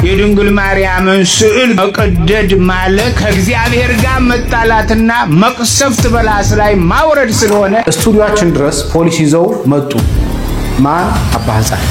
የድንግል ማርያምን ስዕል መቀደድ ማለት ከእግዚአብሔር ጋር መጣላትና መቅሰፍት በላስ ላይ ማውረድ ስለሆነ ስቱዲዮአችን ድረስ ፖሊስ ይዘው መጡ። ማን አባህፃን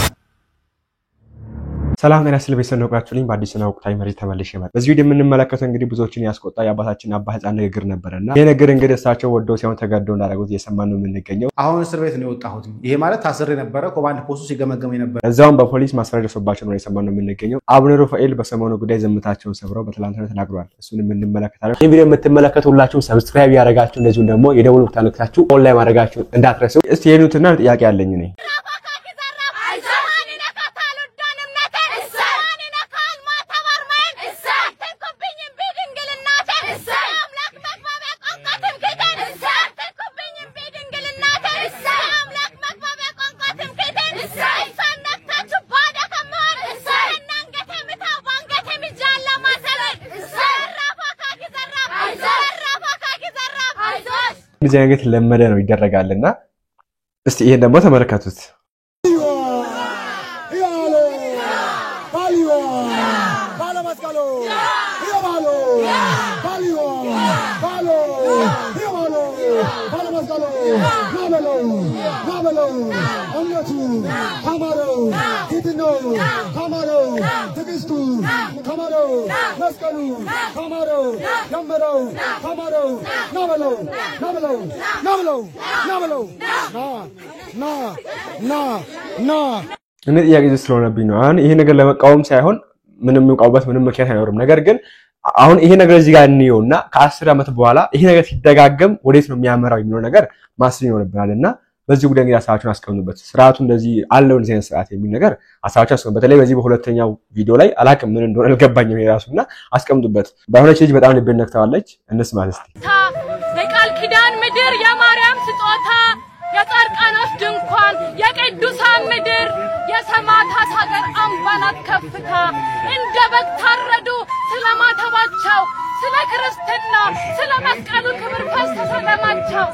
ሰላም ጤና ይስጥልኝ በሰነቃችሁልኝ በአዲስና ወቅታዊ መረጃ ተመልሼ መጣሁ። በዚህ ቪዲዮ የምንመለከተው እንግዲህ ብዙዎችን ያስቆጣ የአባታችን አባህፃን ንግግር ነበርና ይሄ ነገር እንግዲህ እሳቸው ወደው ሳይሆን ተገደው እንዳደረጉት እየሰማን ነው የምንገኘው። አሁን እስር ቤት ነው የወጣሁት። ይሄ ማለት ታስሬ ነበረ፣ ኮማንድ ፖስቱ ሲገመገም ነበር። እዛውም በፖሊስ ማስፈራሪያ ደርሶባቸው ነው የሰማን ነው የምንገኘው። አቡነ ሩፋኤል በሰሞኑ ጉዳይ ዝምታቸውን ሰብረው በትላንትና ተናግረዋል። እሱን የምንመለከታለን። ይሄ ቪዲዮ የምትመለከቱ ሁላችሁም ሰብስክራይብ ያደረጋችሁ እንደዚሁም ደግሞ የደወል ምልክቱን ነክታችሁ ኦንላይን ማድረጋችሁ እንዳትረሱ። እስቲ የሉትና ጥያቄ አለኝ እኔ ጊዜ ነገር ለመደ ነው ይደረጋልና እስቲ ይሄን ደግሞ ተመለከቱት። እኔ ጥያቄ ስለሆነብኝ ነው። አሁን ይሄ ነገር ለመቃወም ሳይሆን ምንም እንቃውበት ምንም ምክንያት አይኖርም። ነገር ግን አሁን ይሄ ነገር እዚህ ጋር እንየውና ከ10 ዓመት በኋላ ይሄ ነገር ሲደጋገም ወዴት ነው የሚያመራው የሚለው ነገር ማስብ ይኖርብናልና በዚህ ጉዳይ እንግዲህ አሳባችሁን አስቀምጡበት። ስርዓቱ እንደዚህ አለው እንደዚህ አይነት ስርዓት የሚል ነገር አሳባችሁ አስቀምጡ። በተለይ በዚህ በሁለተኛው ቪዲዮ ላይ አላቅም ምን እንደሆነ አልገባኝም የራሱና አስቀምጡበት። ባይሆነች ልጅ በጣም ልብ ነክታዋለች። እንስማት እስቲ። የቃል ኪዳን ምድር የማርያም ስጦታ የጻድቃኖች ድንኳን የቅዱሳን ምድር የሰማዕታት ሀገር አምባናት ከፍታ እንደ በግ ታረዱ ስለማተባቸው ስለ ክርስትና ስለ መስቀሉ ክብር ፈሰሰ ደማቸው።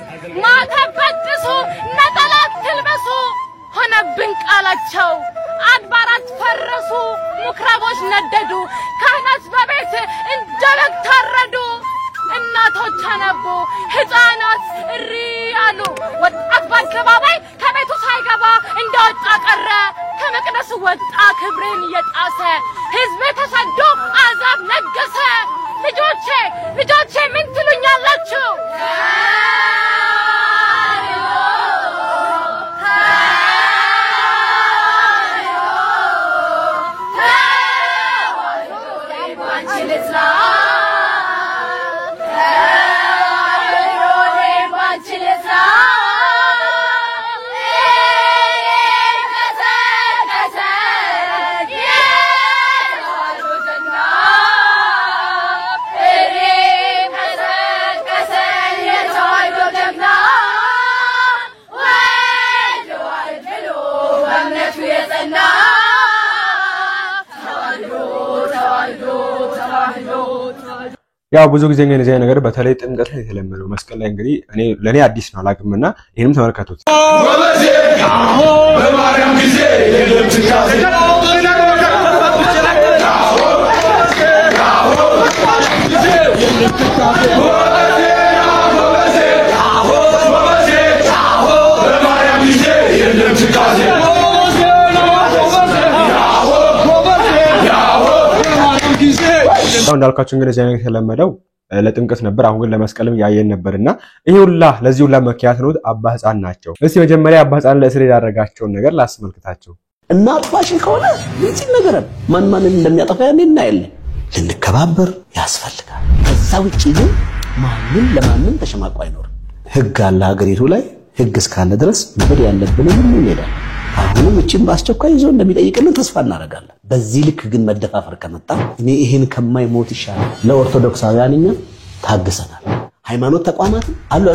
ማተብ በጥሱ ነጠላት ትልበሱ ሆነብን ቃላቸው። አድባራት ፈረሱ ምኩራቦች ነደዱ ካህናት በቤት እንደ በግ ታረዱ። እናቶች አነቡ ሕፃናት እሪ አሉ። ወጣት በአደባባይ ከቤቱ ሳይገባ እንደወጣ ቀረ። ከመቅደሱ ወጣ ክብርን እየጣሰ ሕዝብ ተሰዶ አዛብ ነገሰ። ልጆቼ ምን ትሉኛላችሁ? ያው ብዙ ጊዜ እንደዚህ ነገር በተለይ ጥምቀት ላይ የተለመደው መስቀል ላይ እንግዲህ ለኔ አዲስ ነው አላቅምና ይሄንም ተመልከቱት። በማርያም ጊዜ እንዳልኳችሁ እንግዲህ እዚህ ነገር የተለመደው ለጥምቀት ነበር። አሁን ግን ለመስቀልም ያየን ነበርና ይሄ ሁላ ለዚህ ሁላ መኪያት ነው አባህፃን ናቸው። እስቲ መጀመሪያ አባህፃን ለእስር ያደረጋቸውን ነገር ላስመልክታችሁ። እናጥፋሽ ከሆነ እዚህ ነገር ማን እንደሚያጠፋ እናያለን። ልንከባበር ያስፈልጋል። ከዛ ውጪ ግን ማንም ለማንም ተሸማቆ አይኖርም። ህግ አለ ሀገሪቱ ላይ። ህግ እስካለ ድረስ መሄድ ያለብን ምን ይሄዳል። አሁንም እቺን ባስቸኳይ ይዞ እንደሚጠይቅልን ተስፋ እናደርጋለን። በዚህ ልክ ግን መደፋፈር ከመጣ እኔ ይሄን ከማይሞት ይሻላል። ለኦርቶዶክሳውያንኛ ታግሰናል። ሃይማኖት ተቋማት አሉ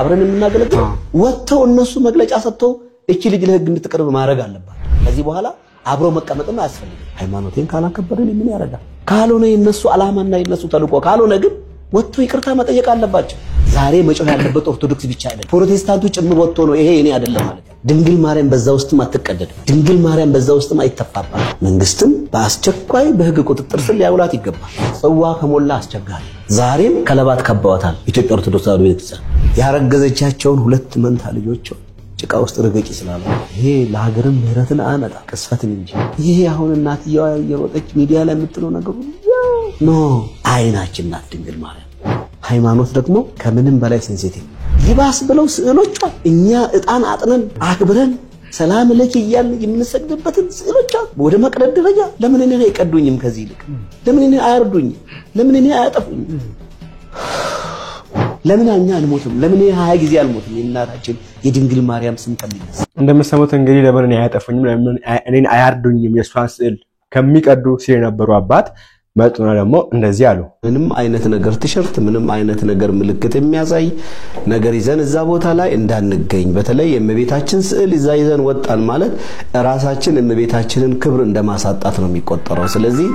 አብረን የምናገለግል ወጥተው እነሱ መግለጫ ሰጥተው እቺ ልጅ ለህግ እንድትቀርብ ማድረግ አለባት። ከዚህ በኋላ አብሮ መቀመጥም አያስፈልግም። ሃይማኖቴን ካላከበረን ምን ያደርጋል? ካልሆነ የነሱ አላማና የነሱ ተልቆ ካልሆነ ግን ወጥቶ ይቅርታ መጠየቅ አለባቸው። ዛሬ መጮህ ያለበት ኦርቶዶክስ ብቻ አይደለም ፕሮቴስታንቱ ጭምር ወጥቶ ነው ይሄ እኔ አይደለም ማለት ድንግል ማርያም በዛ ውስጥም አትቀደድም ድንግል ማርያም በዛ ውስጥም አይተፋባም መንግስትም በአስቸኳይ በህግ ቁጥጥር ስር ሊያውላት ይገባል ጽዋ ከሞላ አስቸጋሪ ዛሬም ከለባት ከባዋታል ኢትዮጵያ ኦርቶዶክስ ተዋሕዶ ቤተክርስቲያን ያረገዘቻቸውን 2 መንታ ልጆች ጭቃ ውስጥ ረገጭ ስላሉ ይሄ ለሀገርም ምህረትን አመጣ ቅስፈትን እንጂ ይሄ አሁን እናትየዋ የሮጠች ሚዲያ ላይ የምትለው ነገር ኖ አይናችን ናት ድንግል ማርያም ሃይማኖት ደግሞ ከምንም በላይ ሴንሲቲቭ ይባስ ብለው ስዕሎቿ እኛ እጣን አጥነን አክብረን ሰላም ለኪ ይያል የምንሰግድበትን ስዕሎቿ ወደ መቅደድ ደረጃ ለምን እኔ አይቀዱኝም ከዚህ ይልቅ ለምን እኔ አያርዱኝ ለምን እኔ አያጠፉኝ ለምን አኛ አልሞትም ለምን 20 ጊዜ አልሞትም እናታችን የድንግል ማርያም ስም ከሚነሳ እንደምሰሙት እንግዲህ ለምን እኔ አያጠፉኝም ለምን እኔን አያርዱኝም የሷን ስዕል ከሚቀዱ ሲል የነበሩ አባት መጥቶና ደግሞ እንደዚህ አሉ ምንም አይነት ነገር ቲሸርት ምንም አይነት ነገር ምልክት የሚያሳይ ነገር ይዘን እዛ ቦታ ላይ እንዳንገኝ በተለይ የእመቤታችን ስዕል ይዘን ወጣን ማለት ራሳችን እመቤታችንን ክብር እንደማሳጣት ነው የሚቆጠረው ስለዚህ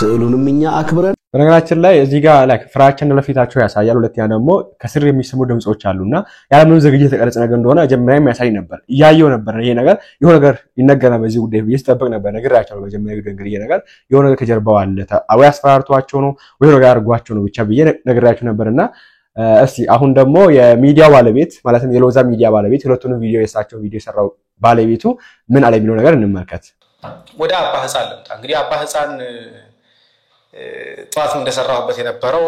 ስዕሉንም እኛ አክብረን በነገራችን ላይ እዚህ ጋር ላይ ፍራቻን ለፊታቸው ያሳያል ሁለተኛ ደግሞ ከስር የሚሰሙ ድምጾች አሉና ያለምን ዝግጅት የተቀረጸ ነገር እንደሆነ ጀመሪያ የሚያሳይ ነበር ያየው ነበር ይሄ ነገር የሆነ ነገር ይነገራል በዚህ ጉዳይ ይስተበቅ ነበር ነገራቸው በጀመሪያ ነገር ይሄ ነገር የሆነ ነገር ከጀርባው አለ አው ያስፈራርቷቸው ነው ወይ ነገር ያርጓቸው ነው ብቻ በየ ነገራቸው ነበርና እስቲ አሁን ደግሞ የሚዲያ ባለቤት ማለትም የሎዛ ሚዲያ ባለቤት ሁለቱንም ቪዲዮ የሳቸው ቪዲዮ ሰራው ባለቤቱ ምን አለ የሚለው ነገር እንመልከት ወደ አባ ህፃን ለምጣ እንግዲህ አባ ህፃን ጧት እንደሰራሁበት የነበረው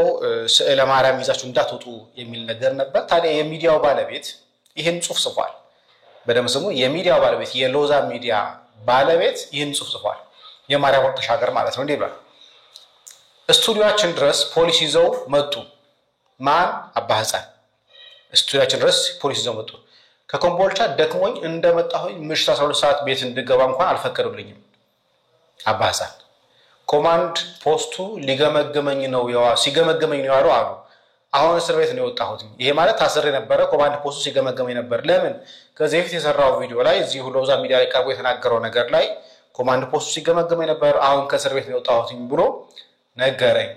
ስዕለ ማርያም ይዛችሁ እንዳትወጡ የሚል ነገር ነበር ታዲያ የሚዲያው ባለቤት ይሄን ጽሁፍ ጽፏል በደም ስሙ የሚዲያው ባለቤት የሎዛ ሚዲያ ባለቤት ይሄን ጽሁፍ ጽፏል የማርያም ወጥተሽ ሀገር ማለት ነው እንዴ ብላ ስቱዲዮአችን ድረስ ፖሊስ ይዘው መጡ ማን አባ ህፃን ስቱዲዮአችን ድረስ ፖሊስ ይዘው መጡ ከኮምቦልቻ ደክሞኝ እንደመጣሁኝ ምሽት 12 ሰዓት ቤት እንድገባ እንኳን አልፈቀዱልኝም አባ ህፃን ኮማንድ ፖስቱ ሊገመገመኝ ነው ሲገመገመኝ ነው ያለው አሉ አሁን እስር ቤት ነው የወጣሁት ይሄ ማለት ታስሬ ነበር ኮማንድ ፖስቱ ሲገመገመኝ ነበር ለምን ከዚህ በፊት የሰራው ቪዲዮ ላይ እዚህ ሎዛ ሚዲያ ላይ ቀርቦ የተናገረው ነገር ላይ ኮማንድ ፖስቱ ሲገመገመኝ ነበር አሁን ከእስር ቤት ነው የወጣሁት ብሎ ነገረኝ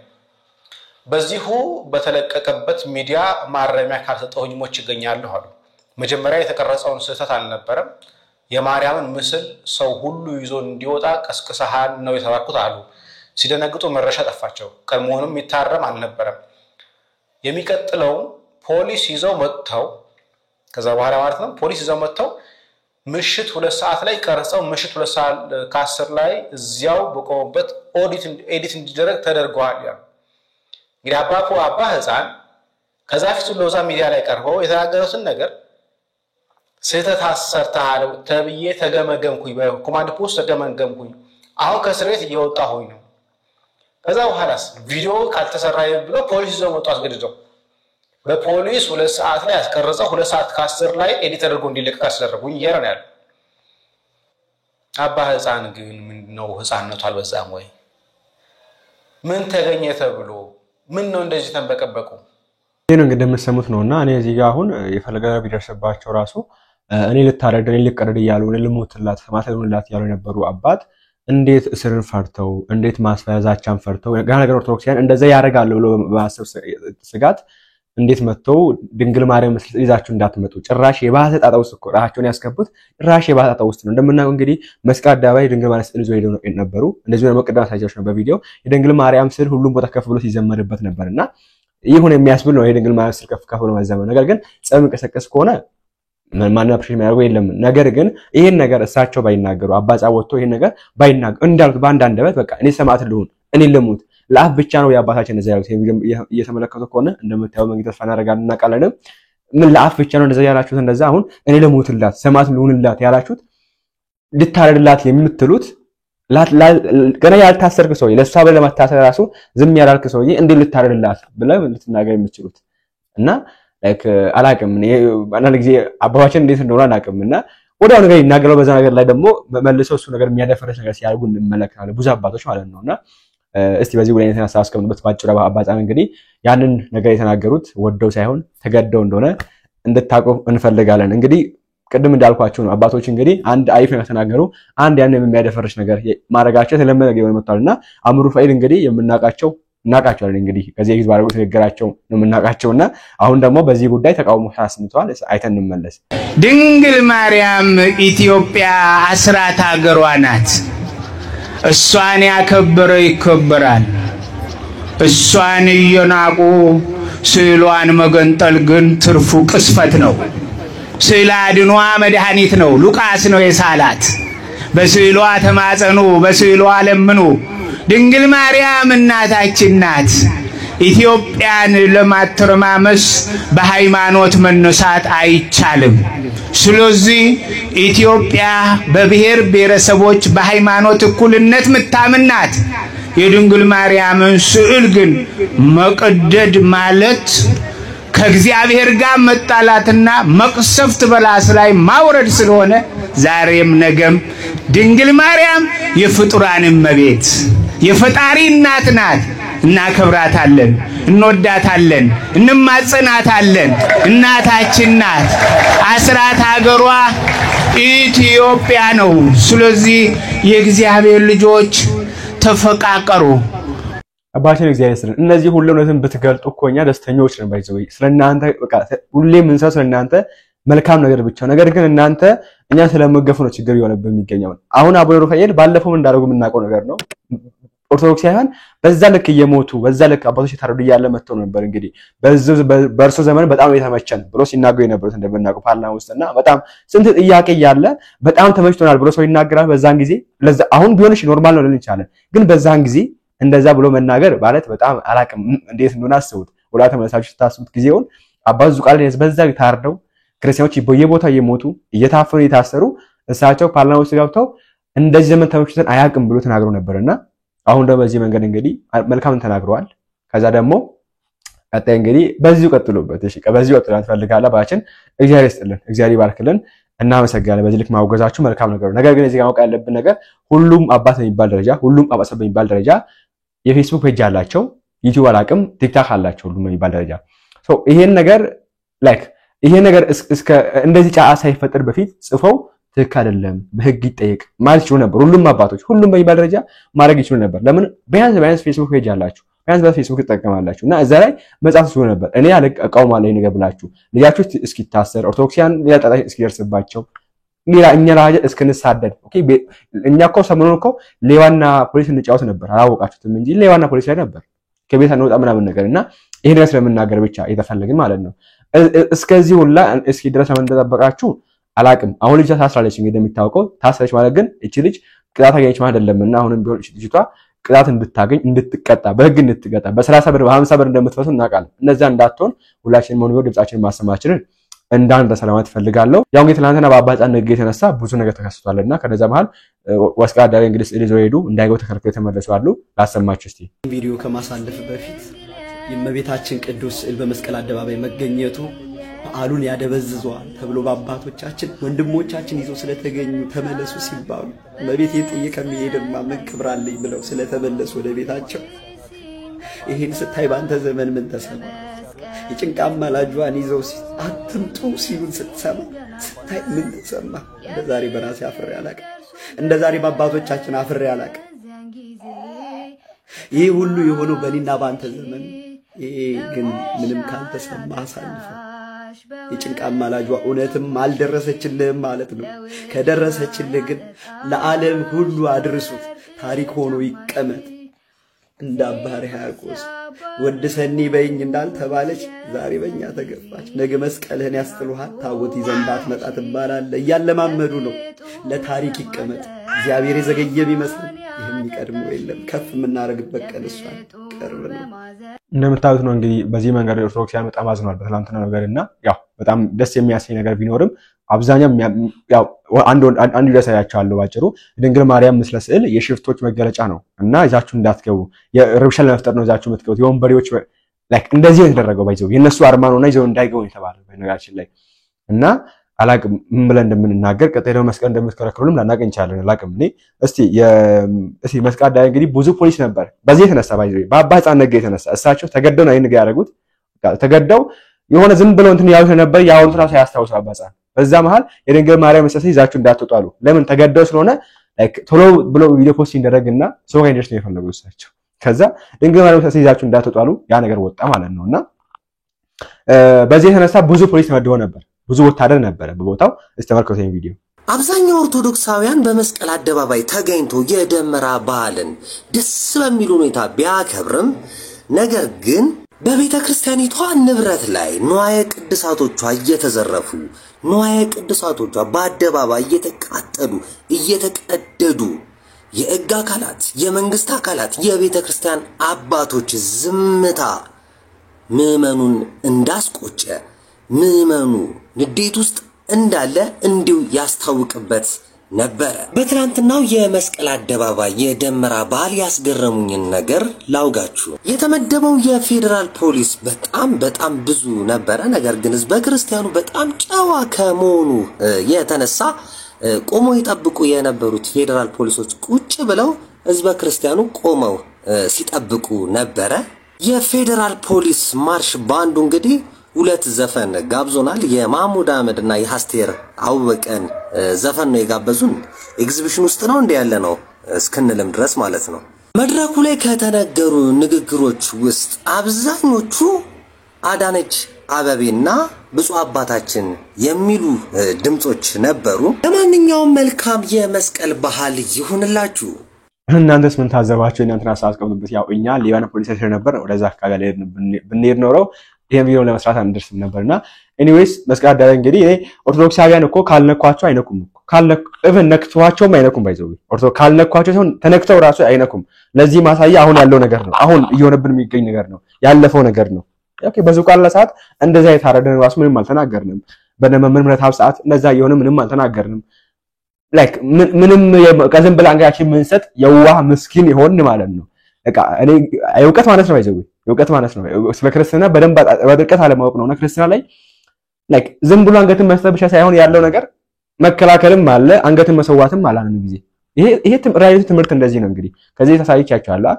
በዚሁ በተለቀቀበት ሚዲያ ማረሚያ ካልሰጠሁኝ ሞች ይገኛለሁ አሉ መጀመሪያ የተቀረጸውን ስህተት አልነበረም የማርያምን ምስል ሰው ሁሉ ይዞ እንዲወጣ ቀስቅሰሃን ነው የተባልኩት አሉ ሲደነግጡ መረሻ ጠፋቸው ቀድሞውንም ይታረም አልነበረም የሚቀጥለው ፖሊስ ይዘው መጥተው ከዛ በኋላ ማለት ነው ፖሊስ ይዘው መጥተው ምሽት 2 ሰዓት ላይ ቀርጸው ምሽት 2 ሰዓት ከ10 ላይ እዚያው በቆመበት ኤዲት እንዲደረግ ተደርጓል ያ እንግዲህ አባ ህፃን ከዛ ፊት ሎዛ ሚዲያ ላይ ቀርበው የተናገሩትን ነገር ስህተት አሰርተሃል ተብዬ ተገመገምኩኝ በኮማንድ ፖስት ተገመገምኩኝ አሁን ከእስር ቤት እየወጣሁኝ ነው ከዛ በኋላስ ቪዲዮ ካልተሰራ ብሎ ፖሊስ ይዘው መጡ አስገድደው በፖሊስ 2 ሰዓት ላይ አስቀርጸው 2 ሰዓት ከ10 ላይ ኤዲት አድርጎ እንዲለቀቅ አስደረጉኝ ይያረን ያለ አባ ህፃን ግን ምንድነው ህፃንነቱ አልበዛም ወይ ምን ተገኘ ተብሎ ምን ነው እንደዚህ ተንበቀበቁ ይሄ ነው እንግዲህ የምትሰሙት ነውና እኔ እዚህ ጋር አሁን የፈለገ ቢደርስባቸው ራሱ እኔ ልታረድ እኔ ልቀረድ ይያሉ እኔ ልሞትላት ማተሉንላት ያሉ የነበሩ አባት እንዴት እስርን ፈርተው እንዴት ማስፈያዛቻን ፈርተው ገና ነገር ኦርቶዶክሳውያን እንደዛ ያረጋሉ ብሎ በማሰብ ስጋት እንዴት መተው ድንግል ማርያም መስል ይዛችሁ እንዳትመጡ ጭራሽ የባሰ ጣጣ ውስጥ እኮ ራሳቸውን ያስከቡት ጭራሽ የባሰ ጣጣ ውስጥ ነው እንደምናውቀው እንግዲህ መስቀል አደባባይ ድንግል ማርያም ስዕል ይዘው ሄደው ነበሩ እንደዚህ ነው መቀደም ሳይቻችሁ ነው በቪዲዮ የድንግል ማርያም ስዕል ሁሉም ቦታ ከፍ ብሎ ሲዘመርበት ነበርና ይሁን የሚያስብል ነው የድንግል ማርያም ስዕል ከፍ ብሎ መዘመር ነገር ግን ጸም እንቀሰቀስ ከሆነ ማን አፕሪሽ የሚያደርገው የለም ነገር ግን ይሄን ነገር እሳቸው ባይናገሩ አባጻ ወጥቶ ይሄን ነገር ባይናገሩ እንዳልኩት ባንድ አንደበት በቃ እኔ ሰማዕት ልሁን እኔ ልሙት ለአፍ ብቻ ነው ያባታችን እንደዛ ያሉት እየተመለከቱ ከሆነ እንደምታየው መንገድ ተስፋ እናደርጋለን እናቃለንም ምን ለአፍ ብቻ ነው እንደዛ ያላችሁት እንደዛ አሁን እኔ ልሙትላት ሰማዕት ልሁንላት ያላችሁት ልታረድላት የምትሉት ገና ያልታሰርክ ሰው ለሷ ብለ ለማታሰር ራሱ ዝም ያላልክ ሰውዬ እንዴ ልታረድላት ብለ ልትናገር የምትችሉት እና ላይክ አላቀም አናለ ጊዜ አባባችን እንዴት እንደሆነ አላቀምና ወዲያው ነገር ይናገራል በዛ ነገር ላይ ደግሞ መልሰው እሱ ነገር የሚያደፈረስ ነገር ሲያርጉ እንመለከታለን ብዙ አባቶች ማለት ነውና እስቲ በዚህ ጉዳይ እንትን አሳስከምበት ባጭሩ አባጻን እንግዲህ ያንን ነገር የተናገሩት ወደው ሳይሆን ተገደው እንደሆነ እንድታቆ እንፈልጋለን እንግዲህ ቅድም እንዳልኳችሁ ነው አባቶች እንግዲህ አንድ አይፍ ነገር ተናገሩ አንድ ያንን የሚያደፈርስ ነገር ማረጋቸው ተለመደ ነገር መጥቷልና አምሩ ፋይል እንግዲህ የምናቃቸው እናቃቸዋለን እንግዲህ ከዚህ ግዝ ባረጉት ንግግራቸው ነው እናቃቸውና አሁን ደግሞ በዚህ ጉዳይ ተቃውሞ አስነስተዋል አይተን እንመለስ ድንግል ማርያም ኢትዮጵያ አስራት ሀገሯ ናት እሷን ያከበረ ይከበራል እሷን እየናቁ ስዕሏን መገንጠል ግን ትርፉ ቅስፈት ነው ስዕል አድኗ መድኃኒት ነው ሉቃስ ነው የሳላት በስዕሏ ተማጸኑ በስዕሏ ለምኑ ድንግል ማርያም እናታችን ናት ኢትዮጵያን ለማተረማመስ በሃይማኖት መነሳት አይቻልም ስለዚህ ኢትዮጵያ በብሔር ብሔረሰቦች በሃይማኖት እኩልነት ምታምናት የድንግል ማርያምን ስዕል ግን መቀደድ ማለት ከእግዚአብሔር ጋር መጣላትና መቅሰፍት በላስ ላይ ማውረድ ስለሆነ ዛሬም ነገም ድንግል ማርያም የፍጡራን እመቤት የፈጣሪ እናት ናት እናከብራታለን እንወዳታለን እንማጸናታለን እናታችን ናት አስራት ሀገሯ ኢትዮጵያ ነው ስለዚህ የእግዚአብሔር ልጆች ተፈቃቀሩ አባቴን እግዚአብሔር ይስጥልን እነዚህ ሁሉ እውነትን ብትገልጡ እኮኛ ደስተኞች ነን ባይዘው ስለናንተ በቃ ሁሌ ምን ሰው ስለናንተ መልካም ነገር ብቻ ነገር ግን እናንተ እኛ ስለመገፉ ነው ችግር የሆነብን የሚገኘው አሁን አቡነ ሩፋኤል ባለፈው እንዳደረጉ የምናውቀው ነገር ነው ኦርቶዶክሳውያን በዛ ልክ እየሞቱ በዛ ልክ አባቶች ታረዱ ያለ መጥተው ነበር እንግዲህ በእርሱ ዘመን በጣም የተመቸን ብሎ ሲናገሩ የነበሩት እንደምናውቀው ፓርላማ ውስጥና በጣም ስንት ጥያቄ ያለ በጣም ተመችቶናል ብሎ ሰው ይናገራል በዛን ጊዜ ለዛ አሁን ቢሆንሽ ኖርማል ነው ልንል ይችላል ግን በዛን ጊዜ እንደዛ ብሎ መናገር ማለት በጣም አላቅም እንዴት እንደሆነ አስቡት ወላ ተመሳሳች ታስቡት ጊዜውን አባዙ ቃል በዛ ታርደው ክርስቲያኖች በየቦታው እየሞቱ እየታፈኑ እየታሰሩ እሳቸው ፓርላማ ውስጥ ገብተው እንደዚህ ዘመን ተመችቶን አያቅም ብሎ ተናግረው ነበርና አሁን ደግሞ በዚህ መንገድ እንግዲህ መልካም ተናግረዋል ከዛ ደግሞ ቀጣይ እንግዲህ በዚሁ ቀጥሉበት እሺ በዚሁ ቀጥላን ፈልጋለሁ ባችን እግዚአብሔር ይስጥልን እግዚአብሔር ይባርክልን እናመሰግናለን በዚህ ልክ ማውገዛችሁ መልካም ነገር ነገር ግን እዚህ ጋር ማውቃ ያለብን ነገር ሁሉም አባት በሚባል ደረጃ ሁሉም ጳጳስ በሚባል ደረጃ የፌስቡክ ፔጅ አላቸው ዩቲዩብ አላቅም ቲክታክ አላቸው ሁሉም በሚባል ደረጃ ሶ ይሄን ነገር ላይክ ይሄ ነገር እስከ እንደዚህ ጫዓ ሳይፈጠር በፊት ጽፈው ትክክል አይደለም በህግ ይጠየቅ ማለት ይችላል ነበር ሁሉም አባቶች ሁሉም በሚባል ደረጃ ማድረግ ይችላል ነበር ለምን ቢያንስ ፌስቡክ ፔጅ አላችሁ ቢያንስ በፌስቡክ ተጠቀማላችሁና እዛ ላይ መጻፍ ይችላል ነበር እኔ አቃውማለሁ ነገር ብላችሁ ልጃችሁ እስኪታሰር ኦርቶዶክሲያን ሊያጣጣ እስኪደርስባቸው ሌላ እኛ ላይ እስከነሳደድ ኦኬ እኛ እኮ ሰሞኑን እኮ ሌዋና ፖሊስ እንጫወት ነበር አላወቃችሁትም እንጂ ሌዋና ፖሊስ ላይ ነበር ከቤት አንወጣ ምናምን ነገርና ይሄን ነገር ስለምናገር ብቻ የተፈለገ ማለት ነው እስከዚህ ሁላ እስኪ ድረስ ተጠበቃችሁ አላቅም አሁን ልጅ ታስራለች እንግዲህ እንደሚታወቀው ታስራለች ማለት ግን እቺ ልጅ ቅጣት አገኘች ማለት አይደለምና አሁንም ቢሆን ልጅቷ ቅጣት እንድታገኝ እንድትቀጣ በህግ እንድትቀጣ በ30 ብር በ50 ብር እንደምትፈቱ እናውቃለን እነዛ እንዳትሆን ሁላችንም ሆኖ ድምጻችንን ማሰማችንን እንዳንተ ሰላማት ፈልጋለሁ ያው እንግዲህ ትናንትና በአባጻን ነገ የተነሳ ብዙ ነገር ተከስቷልና ከነዛ መሃል ወስቃ ዳሪ እንግዲህ ልጅ ወይዱ እንዳይገው ተከልክለው ተመለሱ አሉ ላሰማችሁ እስቲ ቪዲዮ ከማሳለፍ በፊት የእመቤታችን ቅዱስ ስዕል በመስቀል አደባባይ መገኘቱ በዓሉን ያደበዝዟል ተብሎ በአባቶቻችን ወንድሞቻችን ይዘው ስለተገኙ ተመለሱ ሲባሉ እመቤቴ ጥዬ ከመሄድማ ምን ክብር አለኝ ብለው ስለተመለሱ ወደ ቤታቸው ይሄን ስታይ ባንተ ዘመን ምን ተሰማ የጭንቃ አማላጇን ይዘው አትምጡ ሲሉን ስትሰማ ስታይ ምን ተሰማ እንደዛሬ በራሴ አፍሬ አላቀ እንደዛሬ በአባቶቻችን አፍሬ አላቀ ይሄ ሁሉ የሆነው በእኔና ባንተ ዘመን ይሄ ግን ምንም ካልተሰማ አሳልፈ የጭንቃ አማላጇ እውነትም አልደረሰችልህም ማለት ነው ከደረሰችልህ ግን ለዓለም ሁሉ አድርሱት ታሪክ ሆኖ ይቀመጥ እንደ አባ ሕርያቆስ ወድሰኒ በእኝ እንዳልተባለች ዛሬ በእኛ ተገፋች ነገ መስቀልህን ያስጥሉሃል ታቦት ይዘን ባትመጣ ትባላለህ እያለማመዱ ነው ለታሪክ ይቀመጥ እግዚአብሔር የዘገየ ቢመስል ይሄን ይቀድሞ የለም ከፍ የምናረግበት ቀን እሷን ቅርብ ነው እንደምታዩት ነው እንግዲህ በዚህ መንገድ ኦርቶዶክሳውያን በጣም አዝነዋል በትላንትና ነገርና ያው በጣም ደስ የሚያሰኝ ነገር ቢኖርም አብዛኛው ያው አንዱ ደሳያቻለሁ ባጭሩ ድንግል ማርያም ምስለ ስዕል የሽፍቶች መገለጫ ነው እና ይዛችሁ እንዳትገቡ የርብሸል ለመፍጠር ነው ይዛችሁ የምትገቡት የወንበዴዎች ላይክ እንደዚህ የተደረገው ባይዘው የነሱ አርማ ነውና ይዘው እንዳይገቡ የተባለው በነገራችን ላይ እና አላቅም ምን ብለን እንደምንናገር ቀጣይ ደግሞ መስቀል እንደምትከረክሩንም ላናቀ እንችላለን አላቅም እኔ እስቲ መስቀል ዳይ እንግዲህ ብዙ ፖሊስ ነበር በዚህ የተነሳ ባይዘው በአባ ሕፃን ነገ የተነሳ እሳቸው ተገደው ነው ይንገ ያደረጉት ተገደው የሆነ ዝም ብለው እንትን ያዩት ነበር ያውን ትራስ ያስታውሱ አባ ሕፃን በዛ መሃል የድንግል ማርያም ምስለ ስዕል ይዛችሁ እንዳትወጡ አሉ ለምን ተገደው ስለሆነ ላይክ ቶሎ ብሎ ቪዲዮ ፖስት እንደረግና ሰው ጋር እንዲደርስ ነው የፈለጉት እሳቸው ከዛ ድንግል ማርያም ተይዛችሁ እንዳትወጡ አሉ። ያ ነገር ወጣ ማለት ነውና በዚህ የተነሳ ብዙ ፖሊስ ተመድቦ ነበር፣ ብዙ ወታደር ነበር በቦታው። እስተመርከው ቪዲዮ አብዛኛው ኦርቶዶክሳውያን በመስቀል አደባባይ ተገኝቶ የደመራ በዓልን ደስ በሚል ሁኔታ ቢያከብርም ነገር ግን በቤተ ክርስቲያኒቷ ንብረት ላይ ንዋየ ቅድሳቶቿ እየተዘረፉ ንዋየ ቅድሳቶቿ በአደባባይ እየተቃጠሉ እየተቀደዱ የሕግ አካላት የመንግስት አካላት የቤተ ክርስቲያን አባቶች ዝምታ ምዕመኑን እንዳስቆጨ ምዕመኑ ንዴት ውስጥ እንዳለ እንዲሁ ያስታውቅበት ነበር። በትናንትናው የመስቀል አደባባይ የደመራ በዓል ያስገረሙኝን ነገር ላውጋችሁ። የተመደበው የፌደራል ፖሊስ በጣም ብዙ ነበረ። ነገር ግን ህዝበ ክርስቲያኑ በጣም ጨዋ ከመሆኑ የተነሳ ቆሞ ይጠብቁ የነበሩት ፌደራል ፖሊሶች ቁጭ ብለው ህዝበ ክርስቲያኑ ቆመው ሲጠብቁ ነበረ። የፌደራል ፖሊስ ማርሽ ባንዱ እንግዲህ ሁለት ዘፈን ጋብዞናል። የማሙድ አህመድና የአስቴር አውበቀን ዘፈን ነው የጋበዙን። ኤግዚቢሽን ውስጥ ነው እንደ ያለ ነው እስክንልም ድረስ ማለት ነው። መድረኩ ላይ ከተነገሩ ንግግሮች ውስጥ አብዛኞቹ አዳነች አበቤና ብፁዕ አባታችን የሚሉ ድምጾች ነበሩ። ለማንኛውም መልካም የመስቀል በዓል ይሁንላችሁ። እናንተስ ምን ታዘባችሁ? እናንተና አስቀምጡበት። ያው እኛ ሊባኖ ፖሊስ ስቴሽን ነበር፣ ወደዛ አካባቢ ብንሄድ ኖረው ይሄን ቪዲዮ ለመስራት አንደርስም ነበርና ኤኒዌይስ መስቀል አደባባይ እንግዲህ ኦርቶዶክሳውያን እኮ ካልነኳቸው አይነኩም እኮ ኢቭን ነክቷቸውም አይነኩም። ባይዘው ኦርቶዶክስ ካልነኳቸው ሲሆን ተነክተው ራሱ አይነኩም። ለዚህ ማሳያ አሁን ያለው ነገር ነው። አሁን እየሆነብን የሚገኝ ነገር ነው። ያለፈው ነገር ነው። ኦኬ በዙቃላ ሰዓት እንደዛ የታረደን ራሱ ምንም አልተናገርንም። በነመምን ምረታብ ሰዓት እንደዛ የሆነ ምንም አልተናገርንም። ላይክ ምንም ከዝም ብላ አንጋችን ምንሰጥ የዋህ ምስኪን ይሆን ማለት ነው። እኔ እውቀት ማለት ነው ባይዘው እውቀት ማለት ነው። ስለ ክርስትና በደንብ በጥልቀት አለማወቅ ነውና ክርስትና ላይ ላይክ ዝም ብሎ አንገትን መስጠት ብቻ ሳይሆን ያለው ነገር መከላከልም አለ፣ አንገትን መሰዋትም አለ። አንዱ ጊዜ ይሄ ራይቱ ትምህርት እንደዚህ ነው። እንግዲህ ከዚህ ተሳይቻችኋለሁ።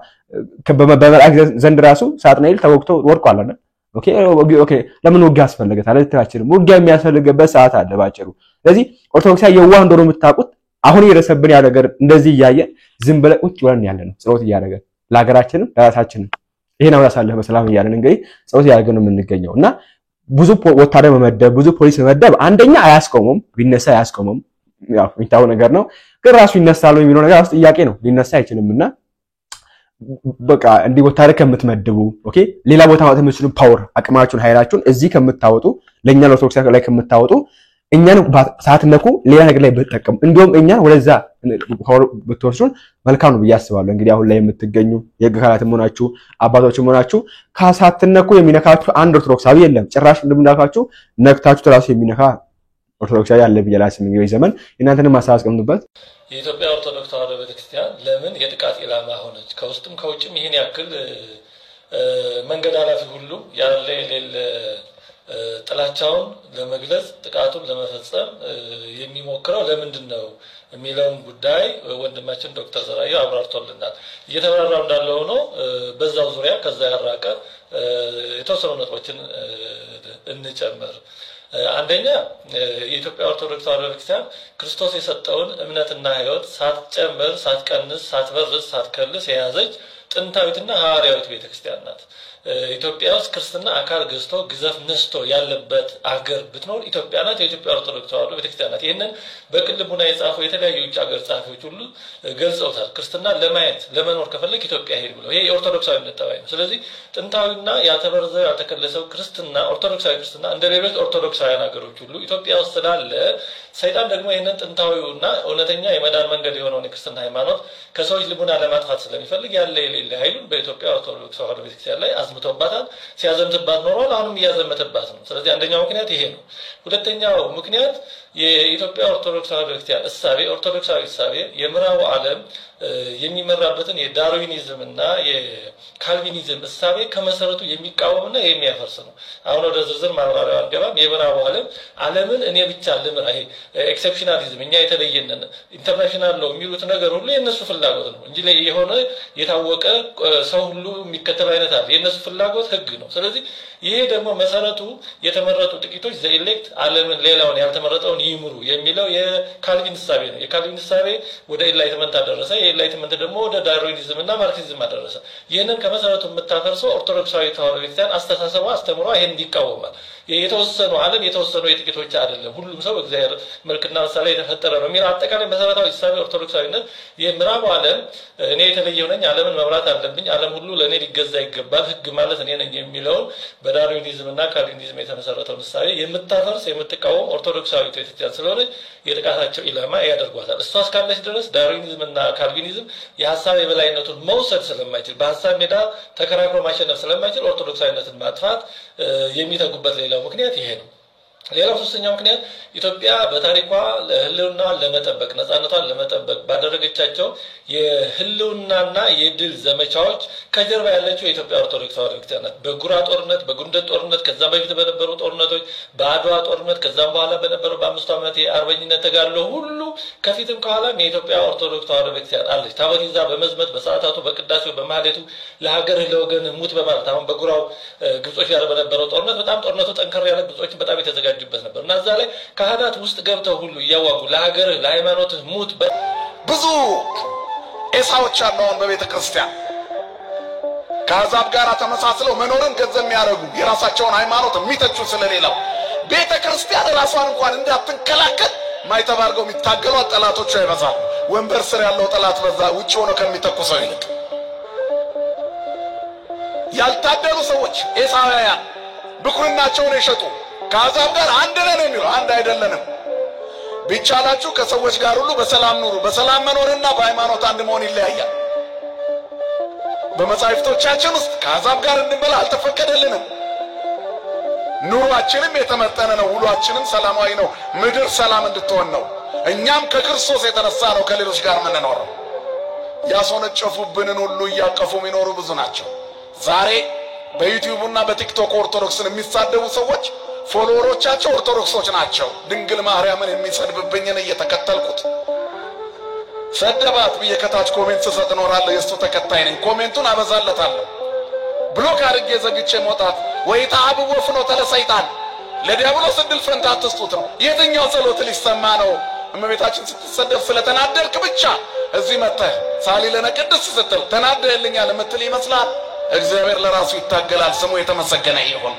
በመላእክ ዘንድ ራሱ ሳጥናኤል ተወግቶ ወድቋል አይደል? ኦኬ ለምን ውጊያ አስፈለገ? ታለታችን ውጊያ የሚያስፈልግበት ሰዓት አለ ባጭሩ። ስለዚህ ኦርቶዶክሳዊ የዋህ እንደሆነ የምታውቁት አሁን የረሰብን ያለ ነገር እንደዚህ እያየ ዝም ብለ ቁጭ ብለን ያለ ነው ጸሎት እያደረገ ለሀገራችንም ለራሳችንም ይሄን አውራ ሳለህ በሰላም እያለን እንግዲህ ጸሎት እያደረገ ነው የምንገኘው እና ብዙ ወታደር መመደብ ብዙ ፖሊስ መመደብ አንደኛ አያስቆሙም፣ ቢነሳ አያስቆሙም። ያው የሚታወቅ ነገር ነው። ግን ራሱ ይነሳሉ የሚለው ነገር አስ ጥያቄ ነው። ሊነሳ አይችልምና በቃ እንዲህ ወታደር ከምትመድቡ ኦኬ ሌላ ቦታ ማለት የምትችሉ ፓወር አቅማችሁን ኃይላችሁን እዚህ ከምታወጡ ለኛ ለኦርቶዶክስ ላይ ከምታወጡ እኛን ሳትነኩ ሌላ ነገር ላይ ብትጠቀሙ እንዲሁም እኛን ወደዛ ብትወስዱን መልካም ነው ብዬ አስባለሁ። እንግዲህ አሁን ላይ የምትገኙ የሕግ አካላትም ሆናችሁ አባቶችም ሆናችሁ ካሳትነኩ የሚነካችሁ አንድ ኦርቶዶክሳዊ የለም። ጭራሽ እንደምናካችሁ ነክታችሁ ተራሱ የሚነካ ኦርቶዶክሳዊ ያለ ብያላስም ነው ዘመን እናንተንም ማሳብ አስቀምጡበት። የኢትዮጵያ ኦርቶዶክስ ተዋሕዶ ቤተክርስቲያን ለምን የጥቃት ኢላማ ሆነች? ከውስጥም ከውጭም ይሄን ያክል መንገድ አላፊ ሁሉ ያለ የሌለ ጥላቻውን ለመግለጽ ጥቃቱን ለመፈጸም የሚሞክረው ለምንድን ነው የሚለውን ጉዳይ ወንድማችን ዶክተር ዘራዩ አብራርቶልናል። እየተብራራው እንዳለው ነው። በዛው ዙሪያ ከዛ ያራቀ የተወሰኑ ነጥቦችን እንጨምር። አንደኛ የኢትዮጵያ ኦርቶዶክስ ተዋሕዶ ቤተክርስቲያን ክርስቶስ የሰጠውን እምነትና ሕይወት ሳትጨምር ሳትቀንስ ሳትበርዝ ሳትከልስ የያዘች ጥንታዊትና ሐዋርያዊት ቤተክርስቲያን ናት። ኢትዮጵያ ውስጥ ክርስትና አካል ገዝቶ ግዘፍ ነስቶ ያለበት አገር ብትኖር ኢትዮጵያ ናት። የኢትዮጵያ ኦርቶዶክስ ተዋሕዶ ቤተክርስቲያን ናት። ይሄንን በቅልቡና የጻፉ የተለያዩ ውጭ ሀገር ጻፊዎች ሁሉ ገልጸውታል። ክርስትና ለማየት ለመኖር ከፈለክ ኢትዮጵያ ሄድ ብለው። ይሄ የኦርቶዶክሳዊነት ጠባይ ነው። ስለዚህ ጥንታዊና ያልተበረዘው ያልተከለሰው ክርስትና ኦርቶዶክሳዊ ክርስትና እንደ ሌሎች ኦርቶዶክሳውያን ሀገሮች ሁሉ ኢትዮጵያ ውስጥ ስላለ ሰይጣን ደግሞ ይሄንን ጥንታዊውና እውነተኛ የመዳን መንገድ የሆነውን የክርስትና ሃይማኖት ከሰዎች ልቡና ለማጥፋት ስለሚፈልግ ያለ የሌለ ኃይሉን በኢትዮጵያ ኦርቶዶክስ ተዋሕዶ ቤተክርስቲያን ላይ አዝምቶባታል። ሲያዘምትባት ኖሯል። አሁንም እያዘመተባት ነው። ስለዚህ አንደኛው ምክንያት ይሄ ነው። ሁለተኛው ምክንያት የኢትዮጵያ ኦርቶዶክስ ተዋሕዶ ቤተክርስቲያን እሳቤ ኦርቶዶክሳዊ እሳቤ የምዕራቡ ዓለም የሚመራበትን የዳርዊኒዝም እና የካልቪኒዝም እሳቤ ከመሰረቱ የሚቃወምና የሚያፈርስ ነው። አሁን ወደ ዝርዝር ማብራሪያ አልገባም። የምዕራቡ ዓለምን እኔ ብቻ ልምራ፣ ይሄ ኤክሴፕሽናሊዝም እኛ የተለየነን ኢንተርናሽናል ነው የሚሉት ነገር ሁሉ የነሱ ፍላጎት ነው እንጂ የሆነ የታወቀ ሰው ሁሉ የሚከተል አይነት አለ የነሱ ፍላጎት ህግ ነው ስለዚህ ይሄ ደግሞ መሰረቱ የተመረጡ ጥቂቶች ዘኤሌክት ዓለምን ሌላውን ያልተመረጠውን ይምሩ የሚለው የካልቪን ሐሳብ ነው የካልቪን ሐሳብ ወደ ኢንላይትመንት አደረሰ የኢንላይትመንት ደግሞ ወደ ዳርዊኒዝም እና ማርክሲዝም አደረሰ ይሄንን ከመሰረቱ የምታፈርሰው ኦርቶዶክሳዊ ተዋህዶ ቤተክርስቲያን አስተሳሰቧ አስተምሯ ይሄን እንዲቃወማል የተወሰኑ ዓለም የተወሰኑ የጥቂቶች አይደለም ሁሉም ሰው እግዚአብሔር መልክና ምሳሌ የተፈጠረ ነው የሚል አጠቃላይ መሰረታዊ ሐሳብ ኦርቶዶክሳዊነት የምዕራቡ ዓለም እኔ የተለየው ነኝ ዓለምን መምራት አለብኝ ዓለም ሁሉ ለኔ ሊገዛ ይገባል ህግ ማለት እኔ ነኝ የሚለው በዳርዊኒዝም እና ካልቪኒዝም የተመሰረተው ሐሳብ የምታፈርስ የምትቃወም ኦርቶዶክሳዊ ቤተክርስቲያን ስለሆነ የጥቃታቸው ኢላማ ያደርጓታል እሷ እስካለች ድረስ ዳርዊኒዝም እና ካልቪኒዝም የሐሳብ የበላይነቱን መውሰድ ስለማይችል በሐሳብ ሜዳ ተከራክሮ ማሸነፍ ስለማይችል ኦርቶዶክሳዊነትን ማጥፋት የሚተጉበት ሌላው ምክንያት ይሄ ነው ሌላው ሶስተኛው ምክንያት ኢትዮጵያ በታሪኳ ለህልውና ለመጠበቅ ነፃነቷን ለመጠበቅ ባደረገቻቸው የህልውናና የድል ዘመቻዎች ከጀርባ ያለችው የኢትዮጵያ ኦርቶዶክስ ተዋህዶ ቤተክርስቲያን ናት በጉራ ጦርነት በጉንደት ጦርነት ከዛ በፊት በነበሩ ጦርነቶች በአድዋ ጦርነት ከዛም በኋላ በነበሩ በአምስቱ ዓመት የአርበኝነት ተጋድሎ ሁሉ ከፊትም ከኋላም የኢትዮጵያ ኦርቶዶክስ ተዋህዶ ቤተክርስቲያን አለች ታቦት ይዛ በመዝመት በሰዓታቱ በቅዳሴው በማህሌቱ ለሀገር ለወገን ሙት በማለት አሁን በጉራው ግብጾች ጋር በነበረው ጦርነት በጣም ጦርነቱ ጠንከር ያለ ግብጾችን በጣም የተዘጋጁበት ነበር እና እዛ ላይ ካህናት ውስጥ ገብተው ሁሉ እያዋጉ ለሀገር ለሃይማኖት ሙት ብዙ ኤሳዎች አሉን በቤተ ክርስቲያን ከአሕዛብ ጋር ተመሳስለው መኖርን ገንዘብ የሚያደርጉ የራሳቸውን ሃይማኖት የሚተቹ ስለሌላው ቤተ ክርስቲያን ራሷን እንኳን እንዳትንከላከል ማይተባርገው የሚታገሉ ጠላቶቿ ይበዛሉ ወንበር ስር ያለው ጠላት በዛ ውጪ ሆኖ ከሚተኩሰው ይልቅ ያልታደሉ ሰዎች ኤሳውያን ብኩርናቸውን የሸጡ ከአሕዛብ ጋር አንድ ነን የሚሉ አንድ አይደለንም ቢቻላችሁ ከሰዎች ጋር ሁሉ በሰላም ኑሩ በሰላም መኖርና በሃይማኖት አንድ መሆን ይለያያል በመጻሕፍቶቻችን ውስጥ ከአሕዛብ ጋር እንበላ አልተፈቀደልንም ኑሯችንም የተመጠነ ነው ውሏችንም ሰላማዊ ነው ምድር ሰላም እንድትሆን ነው እኛም ከክርስቶስ የተነሳ ነው ከሌሎች ጋር የምንኖረው ያስወነጨፉብንን ሁሉ እያቀፉ የሚኖሩ ብዙ ናቸው ዛሬ በዩቲዩብና በቲክቶክ ኦርቶዶክስን የሚሳደቡ ሰዎች ፎሎወሮቻቸው ኦርቶዶክሶች ናቸው ድንግል ማርያምን የሚሰድብብኝን እየተከተልኩት ሰደባት በየከታች ኮሜንት ሰጥ ኖራለሁ የሱ ተከታይ ነኝ ኮሜንቱን አበዛለታለሁ ብሎክ አድርጌ ዘግቼ መውጣት ወይ ታብው ፍኖተ ለሰይጣን ለዲያብሎስ ድል ፈንታ አትስጡት ነው የትኛው ጸሎት ሊሰማ ነው እመቤታችን ስትሰደብ ስለተናደርክ ብቻ እዚህ መጣህ ሳሊ ለነ ቅድስ ስትል ተናደልኛል ምትል ይመስላል እግዚአብሔር ለራሱ ይታገላል ስሙ የተመሰገነ ይሁን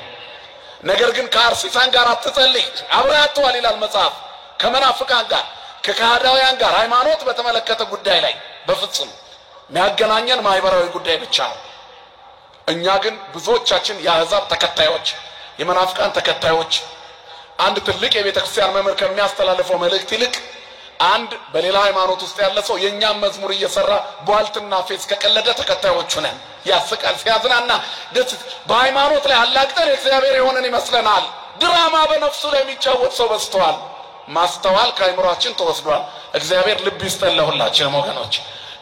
ነገር ግን ከአርሲሳን ጋር አትጸልይ አብራቷል ይላል መጽሐፍ ከመናፍቃን ጋር ከካህዳውያን ጋር ሃይማኖት በተመለከተ ጉዳይ ላይ በፍጹም የሚያገናኘን ማህበራዊ ጉዳይ ብቻ ነው እኛ ግን ብዙዎቻችን የአሕዛብ ተከታዮች የመናፍቃን ተከታዮች አንድ ትልቅ የቤተ ክርስቲያን መምህር ከሚያስተላልፈው መልእክት ይልቅ አንድ በሌላ ሃይማኖት ውስጥ ያለ ሰው የኛም መዝሙር እየሰራ ቧልትና ፌስ ከቀለደ ተከታዮቹ ነን ያስቃል ሲያዝናና ደስ በሃይማኖት ላይ አላቅጠን እግዚአብሔር የሆነን ይመስለናል ድራማ በነፍሱ ላይ የሚጫወት ሰው በዝቷል ማስተዋል ከአይምሮአችን ተወስዷል እግዚአብሔር ልብ ይስጠን ለሁላችንም ወገኖች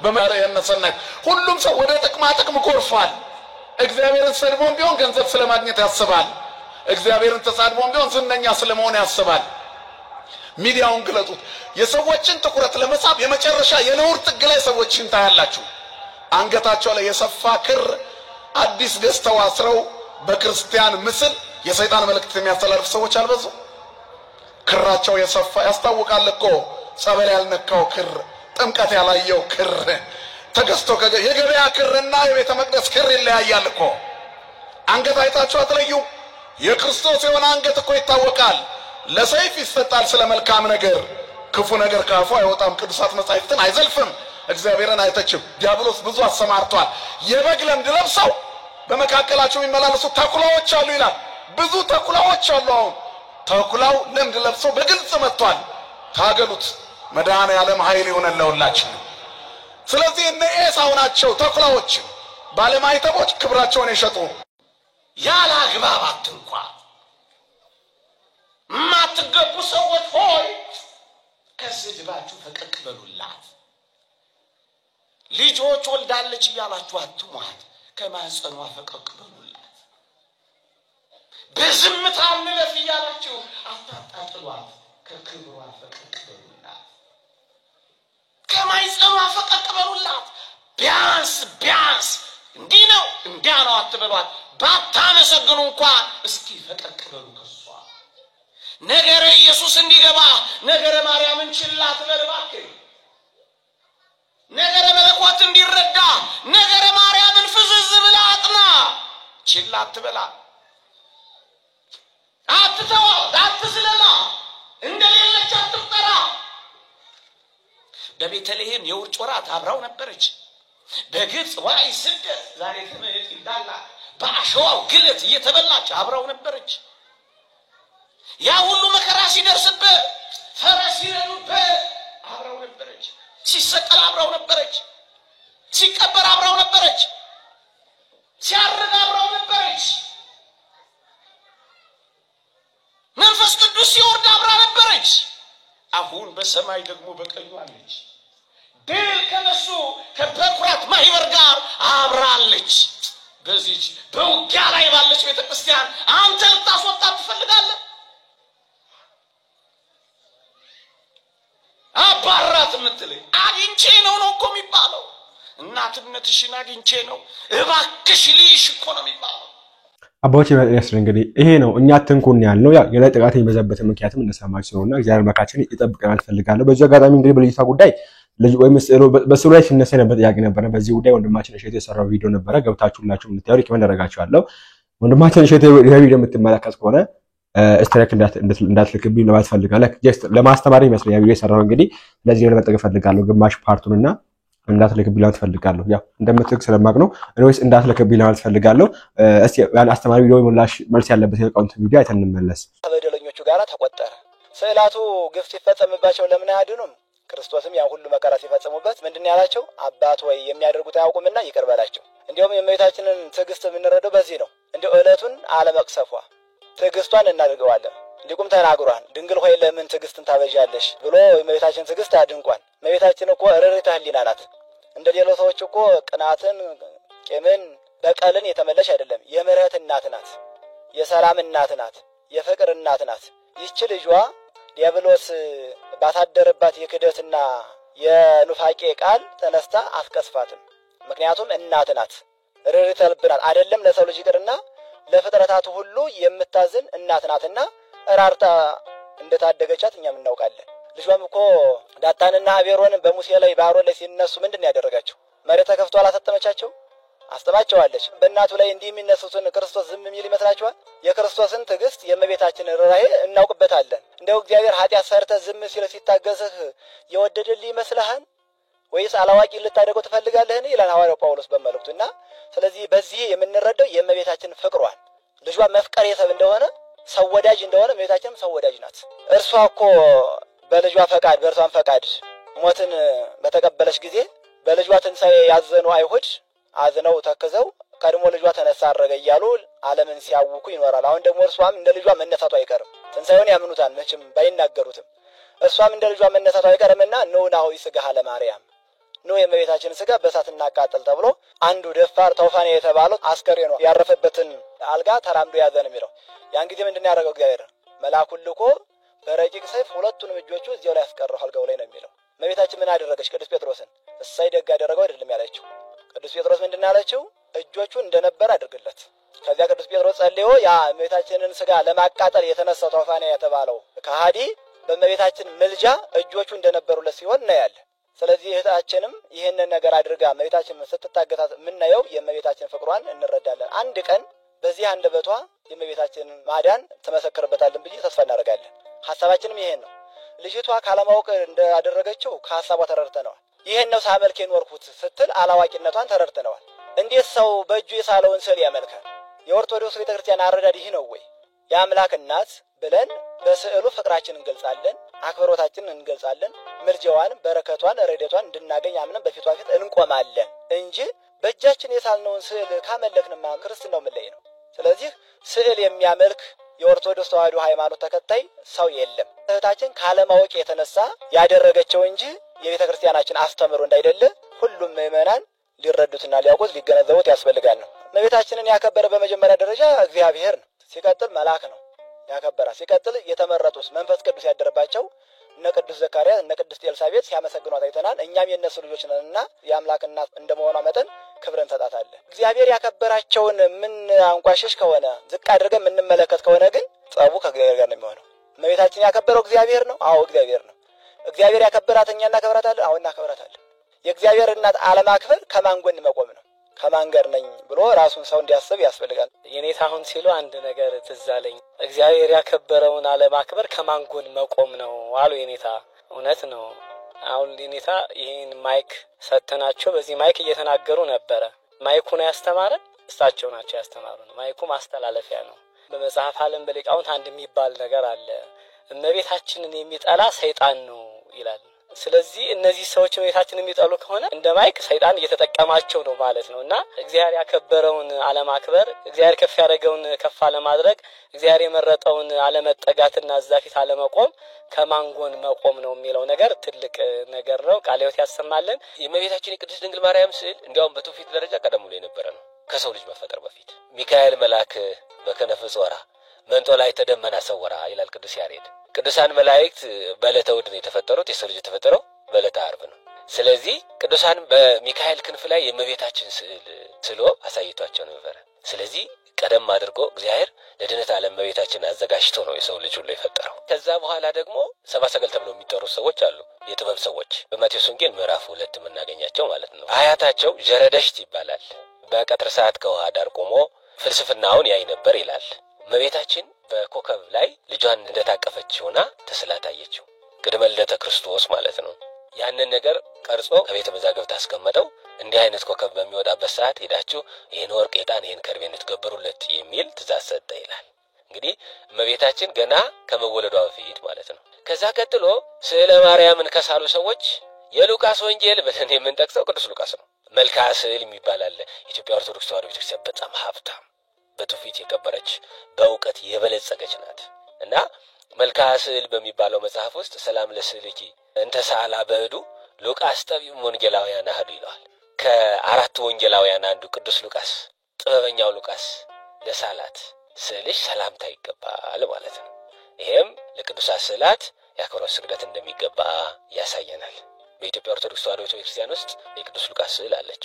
በመረየነሰነት ሁሉም ሰው ወደ ጥቅማ ጥቅም ጎርፏል እግዚአብሔርን ሰድቦም ቢሆን ገንዘብ ስለማግኘት ያስባል እግዚአብሔርን ተሳድቦም ቢሆን ዝነኛ ስለመሆን ያስባል ሚዲያውን ግለጡት የሰዎችን ትኩረት ለመሳብ የመጨረሻ የነውር ጥግ ላይ ሰዎችን ታያላችሁ አንገታቸው ላይ የሰፋ ክር አዲስ ገዝተው አስረው በክርስቲያን ምስል የሰይጣን መልእክት የሚያስተላልፉ ሰዎች አልበዙ ክራቸው የሰፋ ያስታውቃል እኮ ጸበል ያልነካው ክር ጥምቀት ያላየው ክር ተገዝቶ የገበያ ክርና የቤተ መቅደስ ክር ይለያያል እኮ አንገት አይታችሁ አትለዩ የክርስቶስ የሆነ አንገት እኮ ይታወቃል ለሰይፍ ይሰጣል ስለ መልካም ነገር ክፉ ነገር ካፉ አይወጣም ቅዱሳት መጻሕፍትን አይዘልፍም እግዚአብሔርን አይተችም ዲያብሎስ ብዙ አሰማርቷል የበግ ለምድ ለብሰው በመካከላቸው የሚመላለሱ ተኩላዎች አሉ ይላል ብዙ ተኩላዎች አሉ አሁን ተኩላው ለምድ ለብሰው በግልጽ መጥቷል ታገሉት መድኃኔ ዓለም ኃይል ይሆነን ለሁላችን ስለዚህ እነ ኤሳው ናቸው ተኩላዎች ባለማይተቦች ክብራቸውን የሸጡ ያለ አግባብ አትንኳ ማትገቡ ሰዎች ሆይ ከስድባችሁ ፈቀቅ በሉላት ልጆች ወልዳለች እያላችሁ አትሟት ከማህፀኗ ፈቀቅ በሉላት በዝምታ እንለፍ እያላችሁ አታጣጥሏት ከክብሯ ፈቀቅ በሉላት ከማህፀኗ ፈቀቅ በሉላት ቢያንስ እንዲህ ነው እንዲያ ነው አትበሏት። ባታመሰግኑ እንኳን እስኪ ፈቀቅ በሉ ከሷ። ነገረ ኢየሱስ እንዲገባ ነገረ ማርያምን ችላ አትበል እባክህ። ነገረ መለኮት እንዲረዳ ነገረ ማርያምን ፍዝዝ ብላ አጥና። ችላ አትበላ። አትተው አትስለላ። እንደሌለች አትጠራ። በቤተልሔም የውርጭ ወራት አብራው ነበረች። በግብጽ ዋይ ስደት ዛሬ ተመህጥ ይዳላ በአሸዋው ግለት እየተበላች አብራው ነበረች። ያ ሁሉ መከራ ሲደርስበት ፈረስ ሲረዱበት አብራው ነበረች። ሲሰቀል አብራው ነበረች። ሲቀበር አብራው ነበረች። ሲያርግ አብራው ነበረች። መንፈስ ቅዱስ ሲወርድ አብራ ነበረች። አሁን በሰማይ ደግሞ በቀኙ አለች። ድል ከነሱ ከበኩራት ማህበር ጋር አብራለች። በዚህ በውጊያ ላይ ባለች ቤተክርስቲያን አንተ ልታስወጣት ትፈልጋለህ? አባራት የምትለኝ አግኝቼ ነው እኮ የሚባለው። እናትነትሽን አግኝቼ ነው እባክሽ ልይሽ እኮ ነው የሚባለው። አባዎች ያስረ እንግዲህ ይሄ ነው እኛ ትንኩን ያልነው የላይ ጥቃት የሚበዛበት ምክንያትም እንደሰማችሁ ነውና እግዚአብሔር መካችን ይጠብቀናል ፈልጋለሁ። በዚህ አጋጣሚ እንግዲህ በልጅታ ጉዳይ ልጅ ወይ በስዕሉ ላይ ሲነሳ ነበር ጥያቄ ነበር። በዚህ ጉዳይ ወንድማችን እሸቴ የሰራው ቪዲዮ ነበር። ገብታችሁ ሁላችሁም እንድታዩ ሪከመንድ አደርጋችኋለሁ። ወንድማችን እሸቴ ቪዲዮ የምትመለከት ከሆነ ስትራይክ እንዳትልክብኝ ለማለት ፈልጋለሁ። ጀስት ለማስተማር ይመስላል ያ ቪዲዮ የሰራው እንግዲህ ለዚህ ነው ለመጠቀም ፈልጋለሁ። ግማሽ ፓርቱንና እንዳትልክብኝ ለማለት ፈልጋለሁ። ያው እንደምትልክ ስለማቅ ነው እኔስ እንዳትልክብኝ ለማለት ፈልጋለሁ። እስቲ ያን አስተማሪ ቪዲዮ መልስ ያለበት የቃውንት ቪዲዮ አይተን እንመለስ። ከበደለኞቹ ጋር ተቆጠረ። ስዕላቱ ግፍ ሲፈጸምባቸው ለምን አያድኑም? ክርስቶስም ያን ሁሉ መከራ ሲፈጸሙበት ምንድን ያላቸው? አባት ወይ የሚያደርጉት አያውቁምና ይቅር በላቸው። እንዲሁም የእመቤታችንን ትዕግስት የምንረዳው በዚህ ነው። እንዲሁ ዕለቱን አለመቅሰፏ ትዕግስቷን እናድርገዋለን። ሊቁም ተናግሯል። ድንግል ሆይ ለምን ትዕግስትን ታበዣለሽ ብሎ የእመቤታችን ትዕግስት አድንቋል። እመቤታችን እኮ ርኅራኄ ሕሊና ናት። እንደ ሌሎች ሰዎች እኮ ቅናትን፣ ቂምን፣ በቀልን የተመለሽ አይደለም። የምህረት እናት ናት። የሰላም እናት ናት። የፍቅር እናት ናት። ይህች ልጇ ዲያብሎስ ባታደረባት የክደትና የኑፋቄ ቃል ተነስታ አትቀስፋትም። ምክንያቱም እናት ናት። ርኅራኄ ልብ ናት። አይደለም ለሰው ልጅ ይቅርና ለፍጥረታቱ ሁሉ የምታዝን እናት ናትና ራርታ እንደታደገቻት እኛም እናውቃለን። ልጇም እኮ ዳታንና አቤሮን በሙሴ ላይ በአሮን ላይ ሲነሱ ምንድን ያደረጋቸው? መሬት ተከፍቶ አላሰጠመቻቸው? አስተማቸዋለች። በእናቱ ላይ እንዲህ የሚነሱትን ክርስቶስ ዝም የሚል ይመስላችኋል? የክርስቶስን ትዕግስት የእመቤታችንን ርኅራኄ እናውቅበታለን። እንደው እግዚአብሔር ኃጢአት ሰርተህ ዝም ሲል ሲታገስህ የወደደልህ ይመስልሃል ወይስ አላዋቂ ልታደርገው ትፈልጋለህን? ይላል ሐዋርያው ጳውሎስ በመልእክቱና ስለዚህ በዚህ የምንረዳው የእመቤታችን ፍቅሯን ልጇ መፍቀር የሰብ እንደሆነ ሰው ወዳጅ እንደሆነ እመቤታችንም ሰው ወዳጅ ናት። እርሷ እኮ በልጇ ፈቃድ በእርሷን ፈቃድ ሞትን በተቀበለች ጊዜ በልጇ ትንሣኤ ያዘኑ አይሁድ አዝነው ተክዘው ቀድሞ ልጇ ተነሳ አረገ እያሉ ዓለምን ሲያውኩ ይኖራል። አሁን ደግሞ እርሷም እንደ ልጇ መነሳቱ አይቀርም። ትንሣኤውን ያምኑታል መቼም ባይናገሩትም። እርሷም እንደ ልጇ መነሳቱ አይቀርምና ነው ናሆይ ሥጋሃ ለማርያም ነው የእመቤታችን ሥጋ በእሳት እናቃጥል ተብሎ አንዱ ደፋር ተውፋኔ የተባለው አስከሬኗ ያረፈበትን አልጋ ተራምዶ ያዘ ነው የሚለው። ያን ጊዜ ምንድን ያደረገው እግዚአብሔር መልአኩን ልኮ በረቂቅ ሰይፍ ሁለቱንም እጆቹ እዚያው ላይ ያስቀረው አልጋው ላይ ነው የሚለው። እመቤታችን ምን አደረገች? ቅዱስ ጴጥሮስን እሳይ ደግ አደረገው አይደለም ያለችው። ቅዱስ ጴጥሮስ ምንድን ያለችው? እጆቹን እንደነበር አድርግለት። ከዚያ ቅዱስ ጴጥሮስ ጸልዮ ያ እመቤታችንን ሥጋ ለማቃጠል የተነሳው ተውፋኔ የተባለው ከሃዲ በእመቤታችን ምልጃ እጆቹ እንደነበሩለት ሲሆን ነው ያለ። ስለዚህ እህታችንም ይህንን ነገር አድርጋ እመቤታችን ስትታገታት የምናየው የእመቤታችን ፍቅሯን እንረዳለን። አንድ ቀን በዚህ አንደበቷ የእመቤታችንን ማዳን ተመሰክርበታለን ብዬ ተስፋ እናደርጋለን። ሐሳባችንም ይሄን ነው። ልጅቷ ካለማወቅ እንዳደረገችው ከሐሳቧ ተረድተነዋል። ይሄን ነው ሳመልክ የኖርኩት ስትል አላዋቂነቷን ተረድተነዋል። እንዴት ሰው በእጁ የሳለውን ስዕል ያመልካል? የኦርቶዶክስ ቤተክርስቲያን አረዳድ ይህ ነው ወይ? የአምላክ እናት ብለን በስዕሉ ፍቅራችንን እንገልጻለን፣ አክብሮታችንን እንገልጻለን፣ ምልጃዋን፣ በረከቷን፣ ረድኤቷን እንድናገኝ አምነን በፊቷ ፊት እንቆማለን እንጂ በእጃችን የሳልነውን ስዕል ካመለክንማ ክርስትናው ምን ላይ ነው? ስለዚህ ስዕል የሚያመልክ የኦርቶዶክስ ተዋሕዶ ሃይማኖት ተከታይ ሰው የለም። እህታችን ካለማወቅ የተነሳ ያደረገችው እንጂ የቤተክርስቲያናችን አስተምሮ እንዳይደለ ሁሉም ምዕመናን ሊረዱትና ሊያውቁት ሊገነዘቡት ያስፈልጋል ነው። እመቤታችንን ያከበረ በመጀመሪያ ደረጃ እግዚአብሔር ነው። ሲቀጥል መልአክ ነው ያከበራ። ሲቀጥል የተመረጡት መንፈስ ቅዱስ ያደረባቸው እነ ቅዱስ ዘካርያስ እነ ቅድስት ኤልሳቤጥ ሲያመሰግኗት አይተናል። እኛም የነሱ ልጆች ነንና የአምላክ እናት እንደመሆኗ መጠን ክብርን እንሰጣታለን። እግዚአብሔር ያከበራቸውን ምን አንቋሽሽ ከሆነ ዝቅ አድርገን የምንመለከት ከሆነ ግን ጸቡ ከእግዚአብሔር ጋር ነው የሚሆነው። እመቤታችን ያከበረው እግዚአብሔር ነው። አዎ እግዚአብሔር ነው። እግዚአብሔር ያከበራት እኛ እናከብራታለን። አዎ እናከብራታለን። የእግዚአብሔር እናት አለማክበር ከማን ጎን መቆም ነው? ከማን ጋር ነኝ ብሎ ራሱን ሰው እንዲያስብ ያስፈልጋል። የኔታ አሁን ሲሉ አንድ ነገር ትዝ አለኝ። እግዚአብሔር ያከበረውን አለማክበር ከማን ጎን መቆም ነው አሉ የኔታ። እውነት ነው። አሁን የኔታ ይሄን ማይክ ሰተናቸው በዚህ ማይክ እየተናገሩ ነበረ። ማይኩን ያስተማረን እሳቸው ናቸው ያስተማሩን። ማይኩ ማስተላለፊያ ነው። በመጽሐፍ ዓለም በሊቃውንት አንድ የሚባል ነገር አለ። እመቤታችንን የሚጠላ ሰይጣን ነው ይላል። ስለዚህ እነዚህ ሰዎች እመቤታችንን የሚጠሉ ከሆነ እንደ ማይክ ሰይጣን እየተጠቀማቸው ነው ማለት ነውና እግዚአብሔር ያከበረውን አለማክበር፣ እግዚአብሔር ከፍ ያደረገውን ከፍ አለማድረግ፣ እግዚአብሔር የመረጠውን አለመጠጋትና ዛፊት አለመቆም ከማንጎን መቆም ነው የሚለው ነገር ትልቅ ነገር ነው። ቃለ ሕይወት ያሰማልን። የእመቤታችን የቅድስት ድንግል ማርያም ስዕል እንዲያውም በትውፊት ደረጃ ቀደም ብሎ የነበረ ነው። ከሰው ልጅ መፈጠር በፊት ሚካኤል መልአክ በከነፈ ጾራ መንጦ ላይ ተደመና ሰወራ ይላል ቅዱስ ያሬድ። ቅዱሳን መላእክት በዕለተ እሑድ ነው የተፈጠሩት። የሰው ልጅ የተፈጠረው በዕለተ ዓርብ ነው። ስለዚህ ቅዱሳን በሚካኤል ክንፍ ላይ የእመቤታችን ስዕል ስሎ አሳይቷቸው ነበር። ስለዚህ ቀደም አድርጎ እግዚአብሔር ለድነት ዓለም እመቤታችን አዘጋጅቶ ነው የሰው ልጅ ሁሉ የፈጠረው። ከዛ በኋላ ደግሞ ሰብአ ሰገል ተብለው የሚጠሩ ሰዎች አሉ፣ የጥበብ ሰዎች በማቴዎስ ወንጌል ምዕራፍ 2 የምናገኛቸው ማለት ነው። አያታቸው ጀረደሽት ይባላል። በቀትር ሰዓት ከውሃ ዳር ቆሞ ፍልስፍናውን ያይ ነበር ይላል። እመቤታችን በኮከብ ላይ ልጇን እንደታቀፈች ሆና ተስላ ታየችው። ቅድመ ልደተ ክርስቶስ ማለት ነው። ያንን ነገር ቀርጾ ከቤተ መዛግብት አስቀመጠው። እንዲህ አይነት ኮከብ በሚወጣበት ሰዓት ሄዳችሁ ይሄን ወርቅ ዕጣን ይሄን ከርቤ እንድትገበሩለት የሚል ትእዛዝ ሰጠ ይላል። እንግዲህ እመቤታችን ገና ከመወለዷ በፊት ማለት ነው። ከዛ ቀጥሎ ስዕለ ማርያምን ከሳሉ ሰዎች የሉቃስ ወንጌል ብለን የምንጠቅሰው ቅዱስ ሉቃስ ነው። መልክዓ ስዕል የሚባል አለ። ኢትዮጵያ ኦርቶዶክስ ተዋሕዶ ቤተክርስቲያን በጣም ሀብታም በትውፊት የከበረች በእውቀት የበለጸገች ናት እና መልክዓ ስዕል በሚባለው መጽሐፍ ውስጥ ሰላም ለስዕልኪ እንተ ሰዓላ በእዱ ሉቃስ ጠቢብ ወንጌላውያን አሐዱ ይለዋል። ከአራቱ ወንጌላውያን አንዱ ቅዱስ ሉቃስ ጥበበኛው ሉቃስ ለሳላት ስዕልሽ ሰላምታ ይገባል ማለት ነው። ይሄም ለቅዱሳት ስዕላት የአክብሮት ስግደት እንደሚገባ ያሳየናል። በኢትዮጵያ ኦርቶዶክስ ተዋሕዶ ቤተክርስቲያን ውስጥ የቅዱስ ሉቃስ ስዕል አለች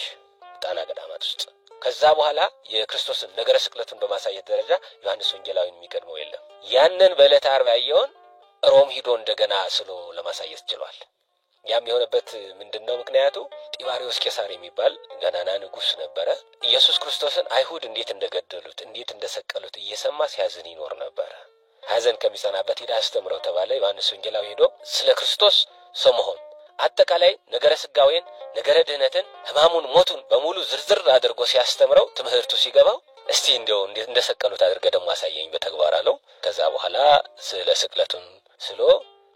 ጣና ገዳማት ውስጥ። ከዛ በኋላ የክርስቶስን ነገረ ስቅለቱን በማሳየት ደረጃ ዮሐንስ ወንጌላዊን የሚቀድመው የለም። ያንን በዕለተ ዓርብ ያየውን ሮም ሂዶ እንደገና ስሎ ለማሳየት ችሏል። ያም የሆነበት ምንድነው? ምክንያቱ ጢባሪዎስ ቄሳር የሚባል ገናና ንጉስ ነበረ። ኢየሱስ ክርስቶስን አይሁድ እንዴት እንደገደሉት እንዴት እንደሰቀሉት እየሰማ ሲያዝን ይኖር ነበር። ሐዘን ከሚጸናበት ሄዳ አስተምረው ተባለ። ዮሐንስ ወንጌላዊ ሄዶ ስለ ክርስቶስ ሰው መሆን አጠቃላይ ነገረ ስጋዌን ነገረ ድህነትን ሕማሙን ሞቱን በሙሉ ዝርዝር አድርጎ ሲያስተምረው ትምህርቱ ሲገባው እስቲ እንደው እንዴት እንደሰቀሉት አድርገ ደግሞ አሳየኝ በተግባር አለው። ከዛ በኋላ ስለ ስቅለቱን ስሎ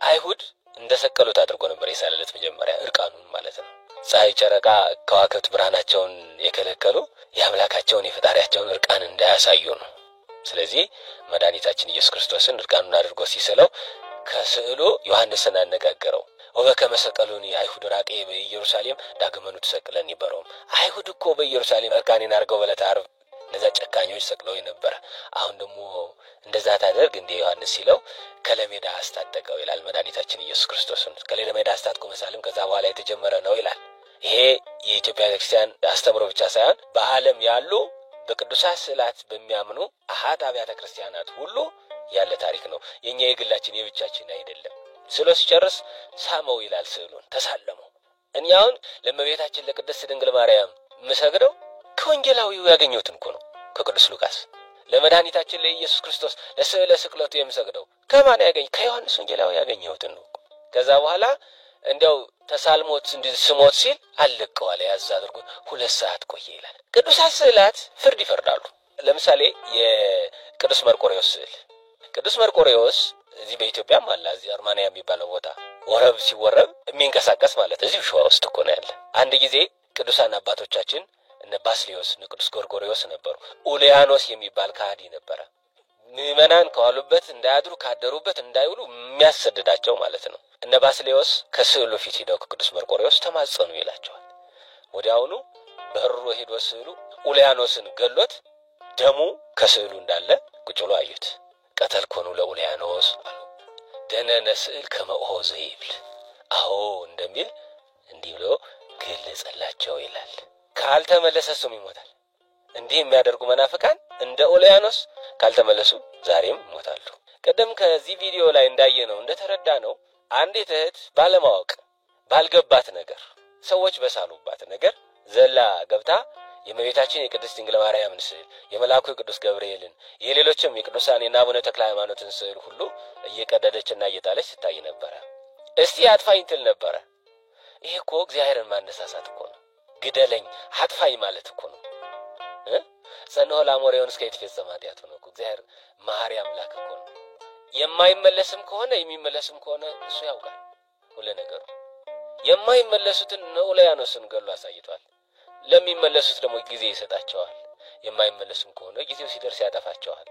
አይሁድ እንደሰቀሉት አድርጎ ነበር የሳለለት መጀመሪያ እርቃኑን ማለት ነው። ፀሐይ፣ ጨረቃ፣ ከዋክብት ብርሃናቸውን የከለከሉ የአምላካቸውን የፈጣሪያቸውን እርቃን እንዳያሳዩ ነው። ስለዚህ መድኃኒታችን ኢየሱስ ክርስቶስን እርቃኑን አድርጎ ሲስለው ከስዕሉ ዮሐንስን አነጋገረው። ወበከመ ሰቀሉኒ አይሁድ ራቄ በኢየሩሳሌም ዳግመኑ ተሰቅለኒ በሮም። አይሁድ እኮ በኢየሩሳሌም እርቃኔን አድርገው በዕለተ ዓርብ እነዛ ጨካኞች ሰቅለው ነበር። አሁን ደግሞ እንደዛ ታደርግ እንደ ዮሐንስ ሲለው ከለሜዳ አስታጠቀው ይላል መድኃኒታችን ኢየሱስ ክርስቶስን። ከለሜዳ አስታጥቆ መሳለም ከዛ በኋላ የተጀመረ ነው ይላል። ይሄ የኢትዮጵያ ቤተክርስቲያን አስተምሮ ብቻ ሳይሆን በዓለም ያሉ በቅዱሳት ስዕላት በሚያምኑ አሃት አብያተ ክርስቲያናት ሁሉ ያለ ታሪክ ነው። የኛ የግላችን የብቻችን አይደለም። ስሎ ሲጨርስ ሳመው ይላል ስዕሉን ተሳለመው። እኛውን ለእመቤታችን ለቅድስት ድንግል ማርያም ምሰግደው ከወንጌላዊው ያገኘሁትን እኮ ነው ከቅዱስ ሉቃስ። ለመድኃኒታችን ለኢየሱስ ክርስቶስ ለስዕለ ስቅለቱ የምሰግደው ከማን ያገኝ? ከዮሐንስ ወንጌላዊ ያገኘሁትን ነው። ከዛ በኋላ እንዲያው ተሳልሞት እንድስሞት ሲል አለቀዋለ ያዝ አድርጎ 2 ሰዓት ቆየ ይላል። ቅዱሳት ስዕላት ፍርድ ይፈርዳሉ። ለምሳሌ የቅዱስ መርቆሬዎስ ስዕል ቅዱስ መርቆሬዎስ እዚህ በኢትዮጵያም አለ። እዚህ አርማንያ የሚባለው ቦታ ወረብ ሲወረብ የሚንቀሳቀስ ማለት እዚህ ሸዋ ውስጥ እኮ ነው ያለ። አንድ ጊዜ ቅዱሳን አባቶቻችን እነ ባስሊዮስ እነ ቅዱስ ጎርጎርዮስ ነበሩ። ኡሊያኖስ የሚባል ካህዲ ነበረ። ምዕመናን ከዋሉበት እንዳያድሩ ካደሩበት እንዳይውሉ የሚያሰድዳቸው ማለት ነው። እነ ባስሊዮስ ከስዕሉ ፊት ሄደው ከቅዱስ መርቆሬዎስ ተማጸኑ ይላቸዋል። ወዲያውኑ በርሮ ሄዶ ስዕሉ ኡሊያኖስን ገሎት ደሙ ከስዕሉ እንዳለ ቁጭ ብሎ አዩት። ቀተልኮኑ ለኡሊያኖስ አሉ። ደነነ ስዕል ከመኦዞ ይብል አዎ እንደሚል እንዲህ ብሎ ገለጸላቸው ይላል። ካልተመለሰሱም ይሞታል። እንዲህ የሚያደርጉ መናፍቃን እንደ ኦሊያኖስ ካልተመለሱ ዛሬም ይሞታሉ። ቀደም ከዚህ ቪዲዮ ላይ እንዳየነው እንደተረዳነው አንዲት እህት ባለማወቅ ባልገባት ነገር ሰዎች በሳሉባት ነገር ዘላ ገብታ የእመቤታችን የቅድስት ድንግል ማርያምን ስዕል የመልአኩ ቅዱስ ገብርኤልን የሌሎችም የቅዱሳን የአቡነ ተክለ ሃይማኖትን ስዕል ሁሉ እየቀደደችና እየጣለች ስታይ ነበር። እስቲ አጥፋኝ ትል ነበር። ይሄ እኮ እግዚአብሔርን ማነሳሳት እኮ ነው። ግደለኝ አጥፋኝ ማለት እኮ ነው። ጸንሆ ለአሞሬውን እስከ ይትፈጸም ኃጢአቱ ነው። እግዚአብሔር መሐሪ አምላክ እኮ ነው። የማይመለስም ከሆነ የሚመለስም ከሆነ እሱ ያውቃል ሁሉ ነገሩ። የማይመለሱትን ኦሊያኖስን ገሎ አሳይቷል። ለሚመለሱት ደግሞ ጊዜ ይሰጣቸዋል። የማይመለሱም ከሆነ ጊዜው ሲደርስ ያጠፋቸዋል።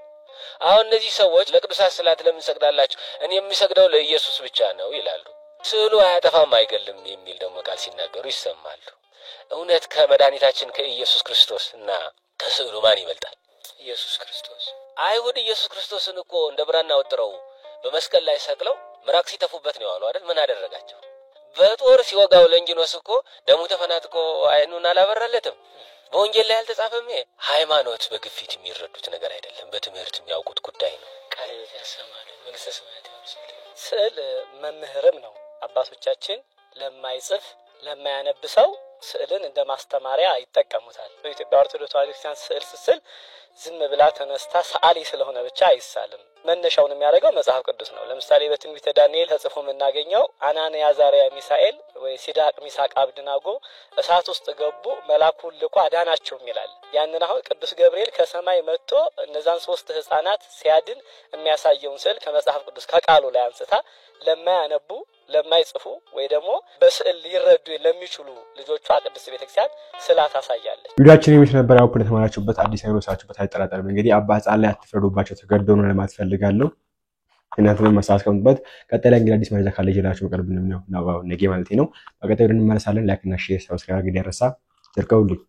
አሁን እነዚህ ሰዎች ለቅዱሳት ስዕላት ለምን ሰግዳላችሁ? እኔ የሚሰግደው ለኢየሱስ ብቻ ነው ይላሉ። ስዕሉ አያጠፋም አይገልም የሚል ደግሞ ቃል ሲናገሩ ይሰማሉ። እውነት ከመድኃኒታችን ከኢየሱስ ክርስቶስ እና ከስዕሉ ማን ይበልጣል? ኢየሱስ ክርስቶስ። አይሁድ ኢየሱስ ክርስቶስን እኮ እንደ ብራና ወጥረው በመስቀል ላይ ሰቅለው ምራቅ ሲተፉበት ነው ያለው አይደል? ምን አደረጋቸው? በጦር ሲወጋው ለንጊኖስ እኮ ደሙ ተፈናጥቆ አይኑን አላበራለትም። በወንጌል ላይ አልተጻፈም? ሃይማኖት በግፊት የሚረዱት ነገር አይደለም፣ በትምህርት የሚያውቁት ጉዳይ ነው። ቃል ያሰማል መንግስተ ሰማያት ይወርሳል። ስዕል መምህርም ነው። አባቶቻችን ለማይጽፍ ለማያነብሰው ስዕልን እንደ ማስተማሪያ ይጠቀሙታል። በኢትዮጵያ ኦርቶዶክስ ተዋሕዶ ክርስቲያን ስዕል ስስል ዝም ብላ ተነስታ ሰዓሊ ስለሆነ ብቻ አይሳልም። መነሻውን የሚያደርገው መጽሐፍ ቅዱስ ነው። ለምሳሌ በትንቢተ ዳንኤል ተጽፎ የምናገኘው አናንያ አዛርያ ሚሳኤል ወይ ሲድራቅ ሚሳቅ አብደናጎ እሳት ውስጥ ገቡ፣ መልአኩን ልኮ አዳናቸው ይላል። ያንን አሁን ቅዱስ ገብርኤል ከሰማይ መጥቶ እነዛን 3 ህፃናት ሲያድን የሚያሳየውን ስዕል ከመጽሐፍ ቅዱስ ከቃሉ ላይ አንስታ ለማያነቡ ለማይጽፉ ወይ ደግሞ በስዕል ሊረዱ ለሚችሉ ልጆቿ ቅድስት ቤተክርስቲያን ስዕላ ታሳያለች። ቪዲዮአችን የሚሽ ነበር። ያው ፕሌት ማራችሁበት አዲስ አይሮ ሳችሁበት አይጠራጠርም። እንግዲህ አባ ሕፃን ላይ አትፈርዱባቸው፣ ተገደው ነው ለማለት ፈልጋለሁ። እናንተም ማሳስቀምጡበት። ቀጣይ ላይ እንግዲህ አዲስ መረጃ ካለ ይላችሁ በቅርብ ነው ነገ ማለት ነው። በቀጣይ እንመለሳለን። ላይክ እና ሼር ሰብስክራይብ እንዲያረሳ ዘርቀውልኝ